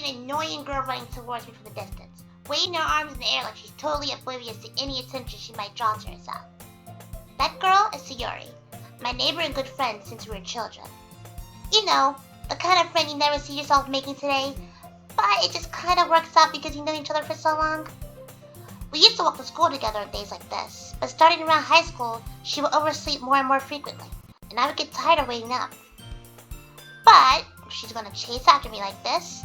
an annoying girl running towards me from the distance, waving her arms in the air like she's totally oblivious to any attention she might draw to herself. That girl is Sayori, my neighbor and good friend since we were children. You know, the kind of friend you never see yourself making today, but it just kind of works out because you know each other for so long. We used to walk to school together on days like this, but starting around high school, she would oversleep more and more frequently, and I would get tired of waiting up. But if she's gonna chase after me like this,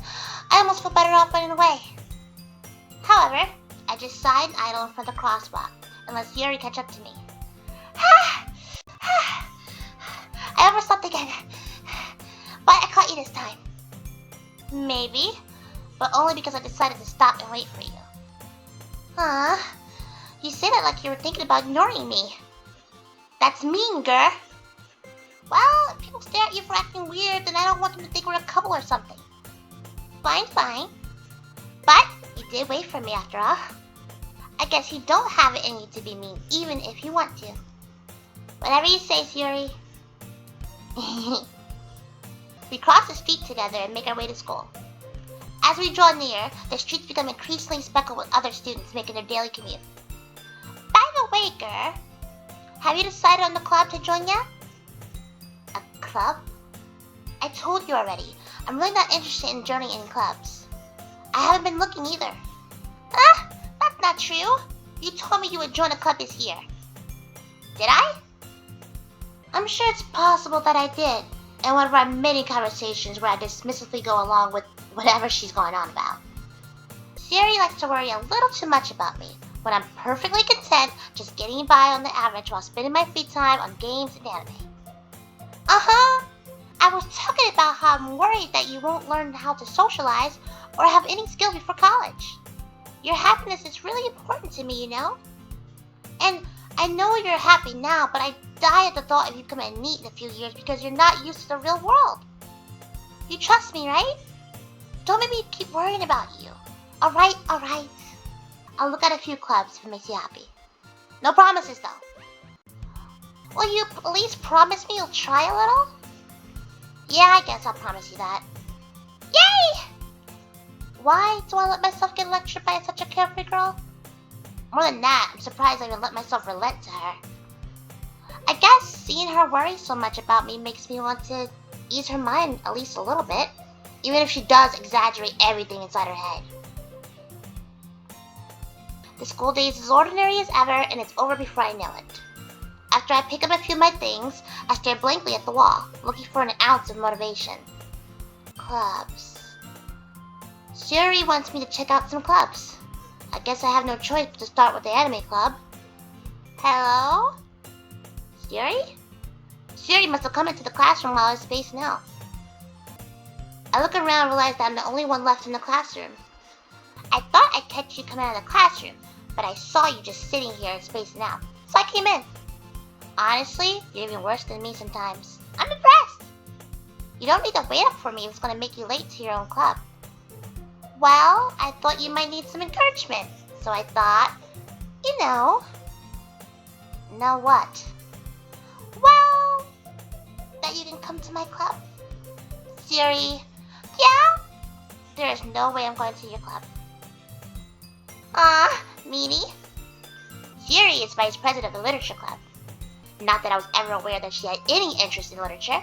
I almost feel better off running away. However, I just sighed and idle in front of the crosswalk and let Sayori catch up to me. I overslept again, but I caught you this time. Maybe, but only because I decided to stop and wait for you. Huh? You say that like you were thinking about ignoring me. That's mean, girl. Well, if people stare at you for acting weird, then I don't want them to think we're a couple or something. Fine. But you did wait for me after all. I guess you don't have it in you to be mean, even if you want to. Whatever you say, Sayori. We cross the street together and make our way to school. As we draw near, the streets become increasingly speckled with other students making their daily commute. By the way, girl, have you decided on the club to join yet? A club? I told you already, I'm really not interested in joining any clubs. I haven't been looking either. That's not true. You told me you would join a club this year. Did I? I'm sure it's possible that I did, in one of our many conversations where I dismissively go along with whatever she's going on about. Sayori likes to worry a little too much about me, when I'm perfectly content just getting by on the average while spending my free time on games and anime. I was talking about how I'm worried that you won't learn how to socialize or have any skill before college. Your happiness is really important to me, you know? And I know you're happy now, but I die at the thought of you becoming a NEET in a few years because you're not used to the real world. You trust me, right? Don't make me keep worrying about you. Alright. I'll look at a few clubs if it makes you happy. No promises, though. Will you at least promise me you'll try a little? Yeah, I guess I'll promise you that. Yay! Why do I let myself get lectured by such a carefree girl? More than that, I'm surprised I even let myself relent to her. I guess seeing her worry so much about me makes me want to ease her mind at least a little bit, even if she does exaggerate everything inside her head. The school day is as ordinary as ever, and it's over before I know it. After I pick up a few of my things, I stare blankly at the wall, looking for an ounce of motivation. Clubs. Sayori wants me to check out some clubs. I guess I have no choice but to start with the anime club. Hello? Sayori? Sayori must have come into the classroom while I was spacing out. I look around and realize that I'm the only one left in the classroom. I thought I'd catch you coming out of the classroom, but I saw you just sitting here and spacing out, so I came in. Honestly, you're even worse than me sometimes. I'm impressed. You don't need to wait up for me if it's going to make you late to your own club. Well, I thought you might need some encouragement, so I thought, you know. Know what? Well, that you can come to my club. Sayori, yeah? There is no way I'm going to your club. Meanie. Sayori is vice president of the literature club. Not that I was ever aware that she had any interest in literature.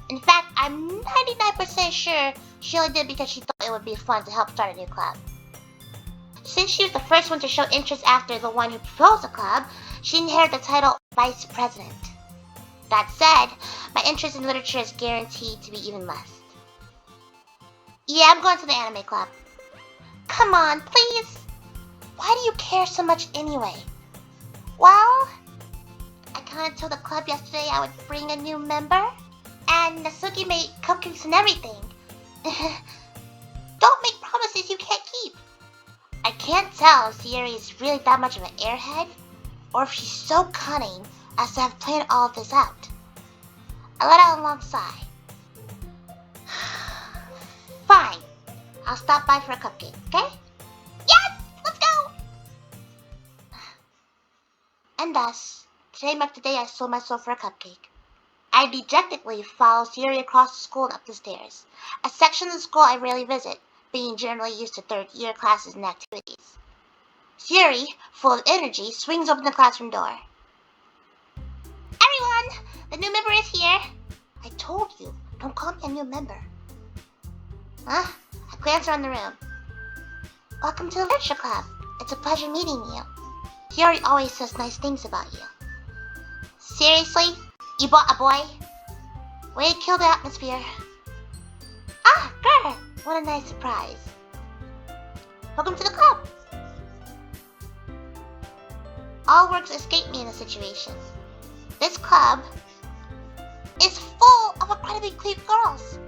In fact, I'm 99% sure she only did because she thought it would be fun to help start a new club. Since she was the first one to show interest after the one who proposed the club, she inherited the title Vice President. That said, my interest in literature is guaranteed to be even less. Yeah, I'm going to the anime club. Come on, please. Why do you care so much anyway? Well, I kind of told the club yesterday I would bring a new member, and Nasuki made cupcakes and everything. Don't make promises you can't keep. I can't tell if Sayori is really that much of an airhead, or if she's so cunning as to have planned all of this out. I let out a long sigh. Fine. I'll stop by for a cupcake, okay? Yes! Let's go! And thus, today marked the day I sold myself for a cupcake. I dejectedly followed Sayori across the school and up the stairs, a section of the school I rarely visit, being generally used to third-year classes and activities. Sayori, full of energy, swings open the classroom door. Everyone! The new member is here! I told you, don't call me a new member. Huh? I glance around the room. Welcome to the literature club. It's a pleasure meeting you. Sayori always says nice things about you. Seriously? You bought a boy? Way to kill the atmosphere. Ah, girl! What a nice surprise. Welcome to the club. All words escape me in this situation. This club is full of incredibly cute girls.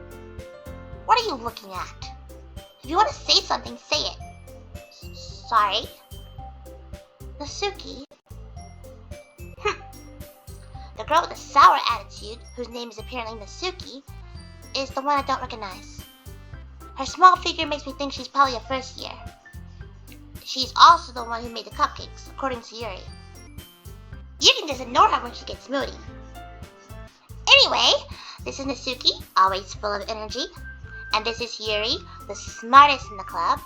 What are you looking at? If you want to say something, say it. Sorry. Nasuki. The girl with the sour attitude, whose name is apparently Nasuki, is the one I don't recognize. Her small figure makes me think she's probably a first year. She's also the one who made the cupcakes, according to Yuri. You can just ignore her when she gets moody. Anyway, this is Nasuki, always full of energy. And this is Yuri, the smartest in the club.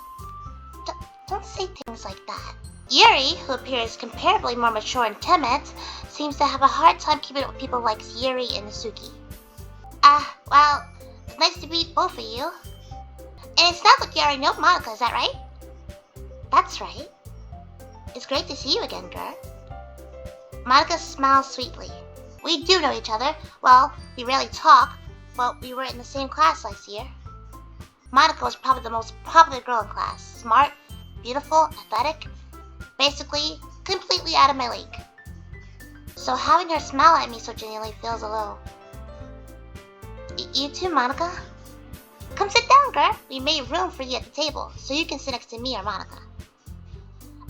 Don't say things like that. Yuri, who appears comparably more mature and timid, seems to have a hard time keeping up with people like Sayori and Nasuki. Well, it's nice to meet both of you. And it sounds like you already know Monika, is that right? That's right. It's great to see you again, girl. Monika smiles sweetly. We do know each other. Well, we rarely talk, but we were in the same class last year. Monika was probably the most popular girl in class. Smart, beautiful, athletic. Basically, completely out of my league. So having her smile at me so genuinely feels a little... You too, Monika? Come sit down, girl. We made room for you at the table, so you can sit next to me or Monika.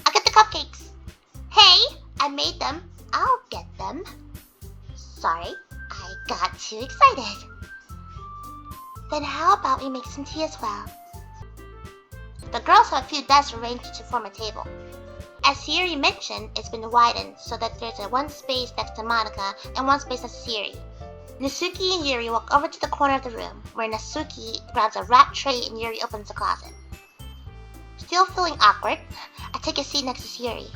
I'll get the cupcakes. Hey, I made them. I'll get them. Sorry, I got too excited. Then how about we make some tea as well? The girls have a few desks arranged to form a table. As Sayori mentioned, it's been widened so that there's one space next to Monika and one space next to Sayori. Nasuki and Yuri walk over to the corner of the room, where Nasuki grabs a wrap tray and Yuri opens the closet. Still feeling awkward, I take a seat next to Sayori.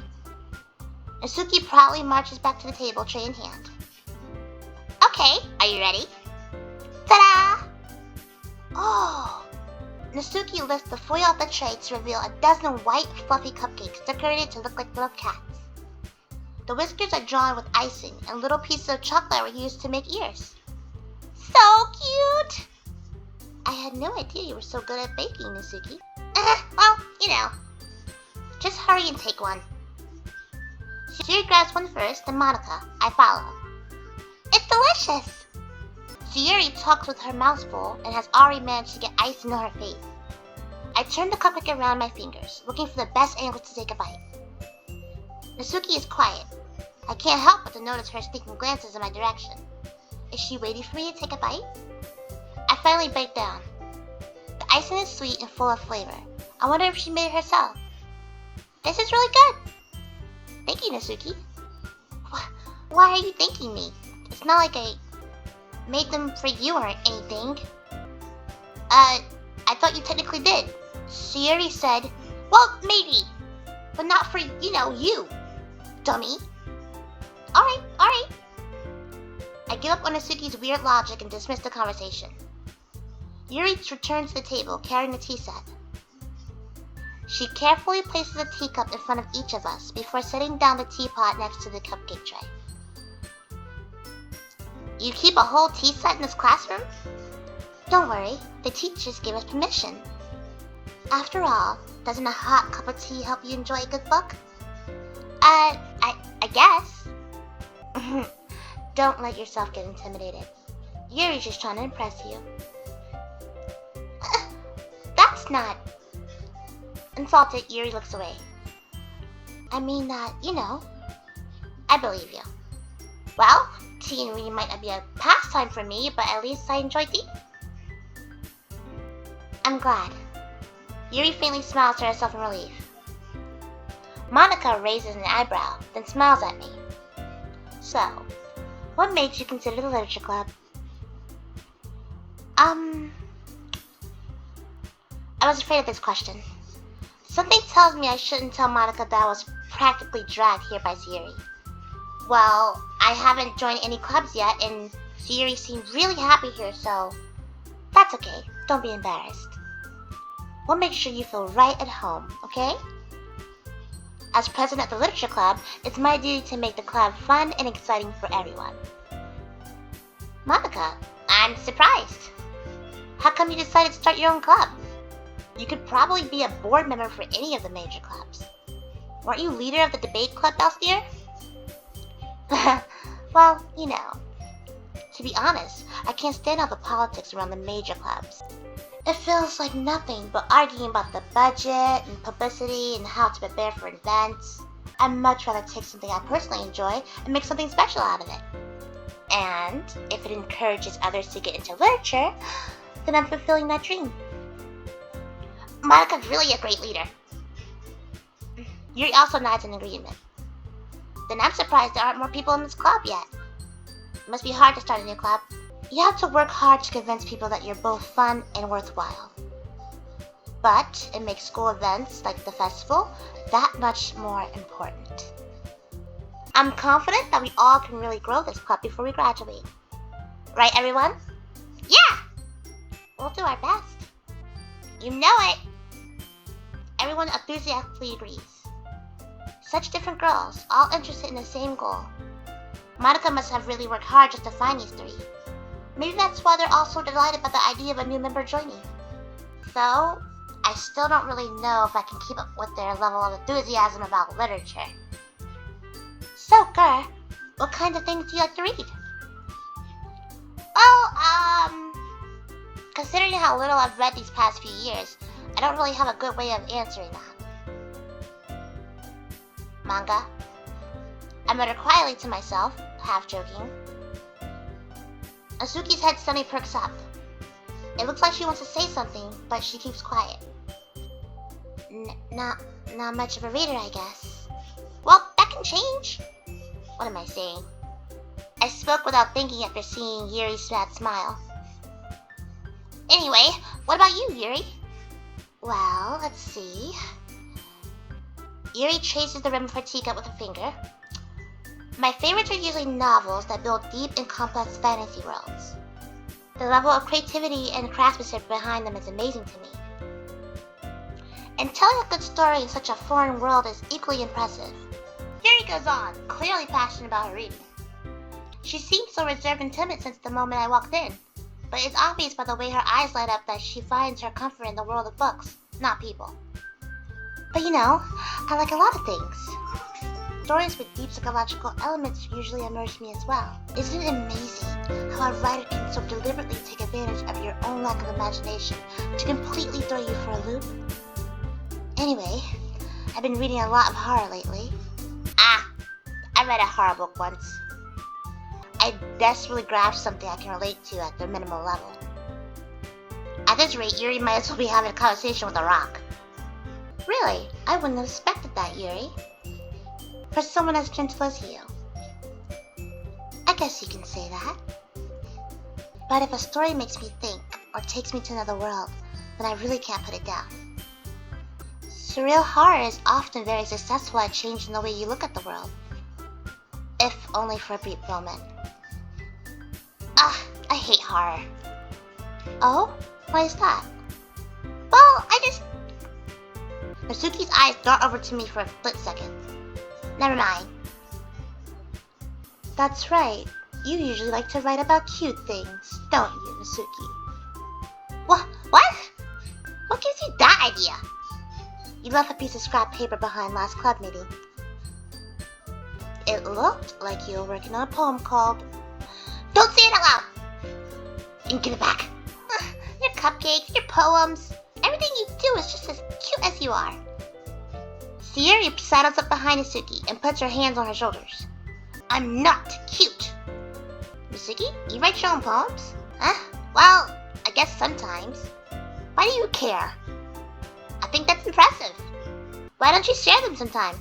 Nasuki proudly marches back to the table, tray in hand. Okay, are you ready? Ta-da! Oh! Nasuki lifts the foil off the tray to reveal a dozen white, fluffy cupcakes decorated to look like little cats. The whiskers are drawn with icing, and little pieces of chocolate were used to make ears. So cute! I had no idea you were so good at baking, Nasuki. Well, you know. Just hurry and take one. Sayori grabs one first, then Monika. I follow. It's delicious! Sayori talks with her mouth full and has already managed to get icing on her face. I turn the cupcake around my fingers, looking for the best angle to take a bite. Nasuki is quiet. I can't help but to notice her sneaking glances in my direction. Is she waiting for me to take a bite? I finally bite down. The icing is sweet and full of flavor. I wonder if she made it herself. This is really good. Thank you, Nasuki. Why are you thanking me? It's not like I made them for you or anything. I thought you technically did. Sayori said, well, maybe. But not for, you. Dummy. Alright. I give up on Nasuki's weird logic and dismiss the conversation. Yuri returns to the table, carrying the tea set. She carefully places a teacup in front of each of us before setting down the teapot next to the cupcake tray. You keep a whole tea set in this classroom? Don't worry, the teachers gave us permission. After all, doesn't a hot cup of tea help you enjoy a good book? I guess. Don't let yourself get intimidated. Yuri's just trying to impress you. That's not... Insulted, Yuri looks away. I mean that, I believe you. Well, tea and reading might not be a pastime for me, but at least I enjoy tea. I'm glad. Yuri faintly smiles to herself in relief. Monika raises an eyebrow, then smiles at me. So, what made you consider the literature club? I I was afraid of this question. Something tells me I shouldn't tell Monica that I was practically dragged here by Sayori. Well, I haven't joined any clubs yet, and Sayori seemed really happy here, so that's okay. Don't be embarrassed. We'll make sure you feel right at home, okay? As president of the Literature Club, it's my duty to make the club fun and exciting for everyone. Monica, I'm surprised. How come you decided to start your own club? You could probably be a board member for any of the major clubs. Weren't you leader of the debate club last year? Well, you know. To be honest, I can't stand all the politics around the major clubs. It feels like nothing but arguing about the budget and publicity and how to prepare for events. I'd much rather take something I personally enjoy and make something special out of it. And if it encourages others to get into literature, then I'm fulfilling that dream. Monica's really a great leader. Yuri also nods in agreement. Then I'm surprised there aren't more people in this club yet. It must be hard to start a new club. You have to work hard to convince people that you're both fun and worthwhile. But it makes school events like the festival that much more important. I'm confident that we all can really grow this club before we graduate. Right, everyone? Yeah! We'll do our best. You know it! Everyone enthusiastically agrees. Such different girls, all interested in the same goal. Monica must have really worked hard just to find these three. Maybe that's why they're all so delighted by the idea of a new member joining. So, I still don't really know if I can keep up with their level of enthusiasm about literature. So, Gur, what kind of things do you like to read? Well, considering how little I've read these past few years, I don't really have a good way of answering that. Manga? I muttered quietly to myself, half joking. Asuki's head suddenly perks up. It looks like she wants to say something, but she keeps quiet. Not much of a reader, I guess. Well, that can change. What am I saying? I spoke without thinking after seeing Yuri's sad smile. Anyway, what about you, Yuri? Well, let's see. Yuri traces the rim of her teacup with her finger. My favorites are usually novels that build deep and complex fantasy worlds. The level of creativity and craftsmanship behind them is amazing to me. And telling a good story in such a foreign world is equally impressive. Yuri goes on, clearly passionate about her reading. She seemed so reserved and timid since the moment I walked in, but it's obvious by the way her eyes light up that she finds her comfort in the world of books, not people. But you know, I like a lot of things. Stories with deep psychological elements usually immerse me as well. Isn't it amazing how a writer can so deliberately take advantage of your own lack of imagination to completely throw you for a loop? Anyway, I've been reading a lot of horror lately. I read a horror book once. I desperately grasped something I can relate to at the minimal level. At this rate, Yuri might as well be having a conversation with a rock. Really, I wouldn't have expected that, Yuri. For someone as gentle as you. I guess you can say that. But if a story makes me think, or takes me to another world, then I really can't put it down. Surreal horror is often very successful at changing the way you look at the world. If only for a brief moment. I hate horror. Oh? Why is that? Well, Natsuki's eyes dart over to me for a split second. Never mind. That's right. You usually like to write about cute things, don't you, Natsuki? What? What gives you that idea? You left a piece of scrap paper behind last club meeting. It looked like you were working on a poem called... Don't say it out loud! And give it back. Your cupcakes, your poems, everything you do is just as cute as you are. Sayori sidles up behind Natsuki and puts her hands on her shoulders. I'm not cute. Natsuki, you write your own poems? Well, I guess sometimes. Why do you care? I think that's impressive. Why don't you share them sometime?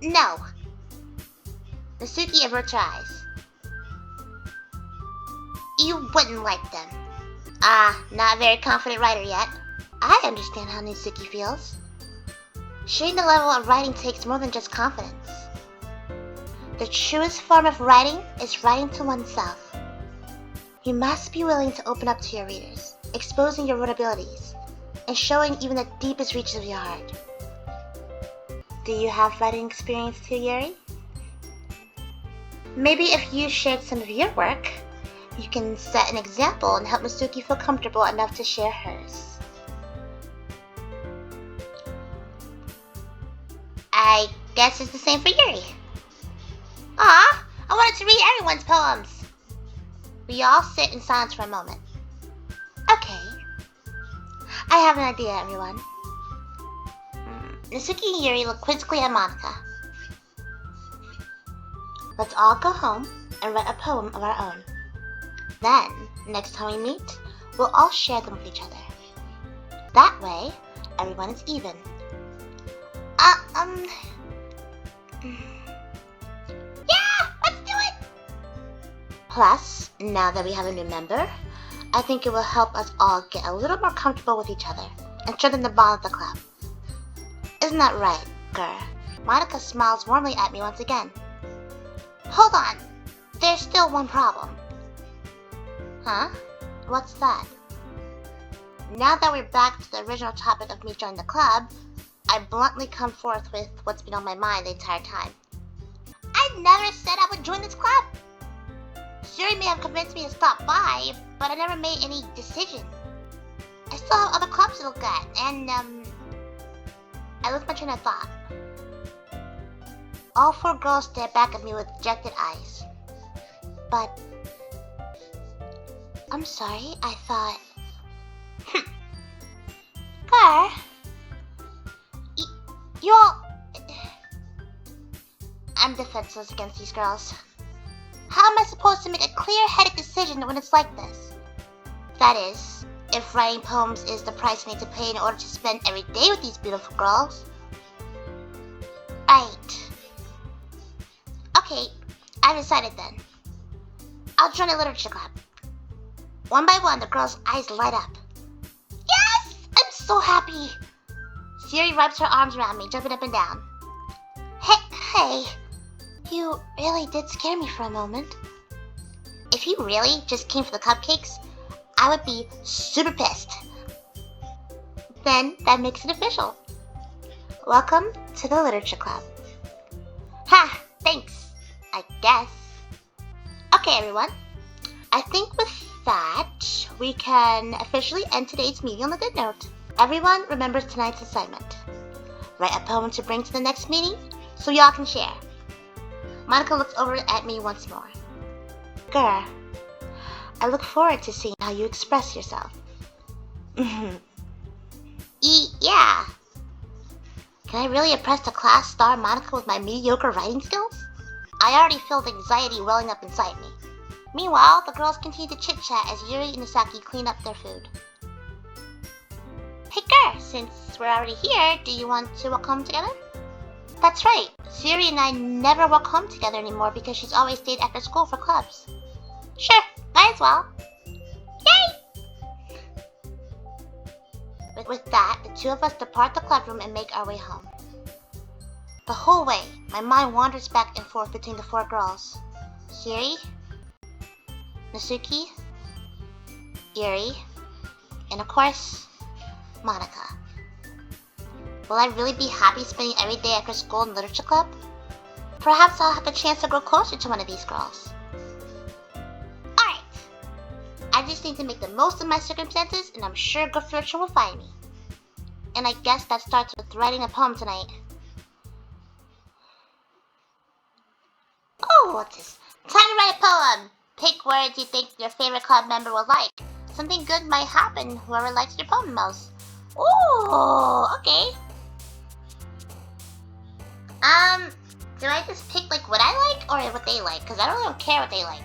No. Natsuki averts her eyes. You wouldn't like them. Not a very confident writer yet. I understand how Nizuki feels. Sharing the level of writing takes more than just confidence. The truest form of writing is writing to oneself. You must be willing to open up to your readers, exposing your vulnerabilities, and showing even the deepest reaches of your heart. Do you have writing experience too, Yuri? Maybe if you shared some of your work, you can set an example and help Mizuki feel comfortable enough to share hers. I guess it's the same for Yuri. Aw, I wanted to read everyone's poems. We all sit in silence for a moment. Okay. I have an idea, everyone. Nizuki and Yuri look quizzically at Monika. Let's all go home and write a poem of our own. Then, next time we meet, we'll all share them with each other. That way, everyone is even. Yeah, let's do it! Plus, now that we have a new member, I think it will help us all get a little more comfortable with each other and strengthen the bond of the club. Isn't that right, Gur? Monika smiles warmly at me once again. Hold on, there's still one problem. Huh? What's that? Now that we're back to the original topic of me joining the club, I bluntly come forth with what's been on my mind the entire time. I never said I would join this club. Sayori may have convinced me to stop by, but I never made any decision. I still have other clubs to look at, and I lost my train of thought. All four girls stare back at me with dejected eyes. But I'm sorry, I thought. Gur, you all. I'm defenseless against these girls. How am I supposed to make a clear-headed decision when it's like this? That is, if writing poems is the price I need to pay in order to spend every day with these beautiful girls. Right. Okay, I've decided then. I'll join a literature club. One by one, the girls' eyes light up. Yes! I'm so happy! Sayori wraps her arms around me, jumping up and down. Hey, you really did scare me for a moment. If you really just came for the cupcakes, I would be super pissed. Then that makes it official. Welcome to the literature club. Ha! Thanks, I guess. Okay, everyone. I think with that, we can officially end today's meeting on a good note. Everyone remembers tonight's assignment. Write a poem to bring to the next meeting so y'all can share. Monika looks over at me once more. Gur, I look forward to seeing how you express yourself. Yeah. Can I really impress the class star Monika with my mediocre writing skills? I already feel the anxiety welling up inside me. Meanwhile, the girls continue to chit-chat as Yuri and Misaki clean up their food. Hey Gur, since we're already here, do you want to walk home together? That's right, Sayori and I never walk home together anymore because she's always stayed after school for clubs. Sure, might as well. Yay! With that, the two of us depart the club room and make our way home. The whole way, my mind wanders back and forth between the four girls. Sayori, Mizuki, Yuri, and of course, Monika. Will I really be happy spending every day after school in literature club? Perhaps I'll have the chance to grow closer to one of these girls. Alright, I just need to make the most of my circumstances and I'm sure good fortune will find me. And I guess that starts with writing a poem tonight. Oh, what's this? Time to write a poem! Pick words you think your favorite club member will like. Something good might happen whoever likes your poem most. Ooh, okay. Do I just pick like what I like or what they like? Because I really don't care what they like.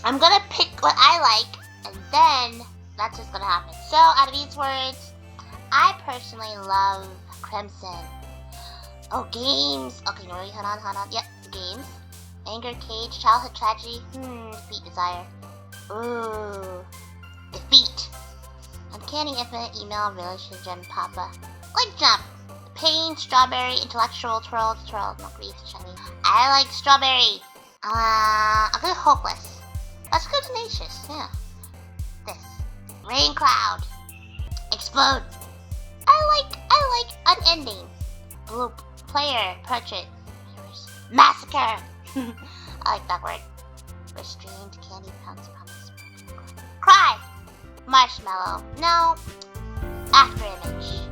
I'm gonna pick what I like and then that's just gonna happen. So out of these words, I personally love Crimson. Oh, games. Okay, no, hold on. Yep, games. Anger, cage, childhood tragedy. Defeat, desire. Ooh, defeat. And Candy Infinite email relationship Papa. Like jump. Pain, strawberry, intellectual, twirl, no grief, shiny. I like strawberry. I'll go hopeless. Let's go tenacious, yeah. This. Rain cloud. Explode. I like unending. Bloop. Player. Portrait. Massacre. I like that word. Restrained candy pounds promise. Cry. Marshmallow. No. After image.